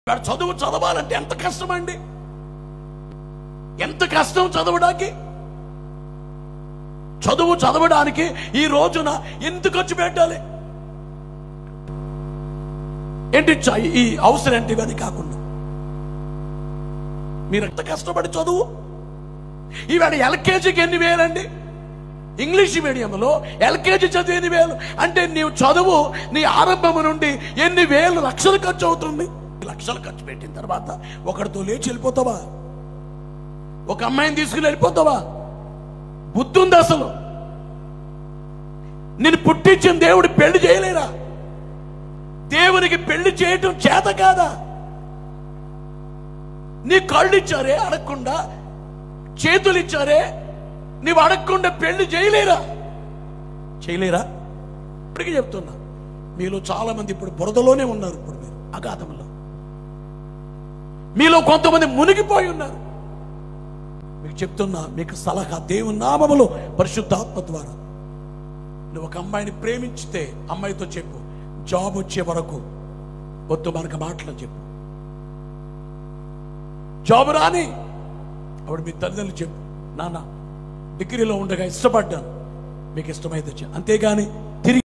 చదువు చదవాలంటే ఎంత కష్టం అండి, ఎంత కష్టం చదవడానికి. చదువు చదవడానికి ఈ రోజున ఎంత ఖర్చు పెట్టాలి ఏంటి, ఈ అవసరం ఏంటి అని కాకుండా మీరు ఎంత కష్టపడి చదువు. ఈవేళ ఎల్కేజీకి ఎన్ని వేలండి, ఇంగ్లీష్ మీడియంలో ఎల్కేజీ చదివి ఎన్ని వేలు అంటే నీవు చదువు నీ ఆరంభం నుండి ఎన్ని వేలు లక్షలు ఖర్చు అవుతుంది. లక్షలు ఖర్చు పెట్టిన తర్వాత ఒకరితో లేచి వెళ్ళిపోతావా, ఒక అమ్మాయిని తీసుకుని వెళ్ళిపోతావా? బుద్ధి ఉంది అసలు? నేను పుట్టించిన దేవుడు పెళ్లి చేయలేరా? దేవునికి పెళ్లి చేయటం చేత కాదా? నీ కళ్ళు ఇచ్చారే అడగకుండా, చేతులు ఇచ్చారే నీవు అడగకుండా పెళ్లి చేయలేరా? చేయలేరా? ఇప్పటికీ చెప్తున్నా, మీలో చాలా మంది ఇప్పుడు బురదలోనే ఉన్నారు. ఇప్పుడు మీరు అగాధంలో, మీలో కొంతమంది మునిగిపోయి ఉన్నారు. మీకు చెప్తున్నా, మీకు సలహా దేవుని నామములో పరిశుద్ధాత్మ ద్వారా, నువ్వు ఒక అమ్మాయిని ప్రేమించితే అమ్మాయితో చెప్పు, జాబ్ వచ్చే వరకు వద్దు మనకు మాటలు చెప్పు. జాబ్ రాని అప్పుడు మీ తల్లిదండ్రులు చెప్పు, నాన్న డిగ్రీలో ఉండగా ఇష్టపడ్డాను, మీకు ఇష్టమైతే అంతేగాని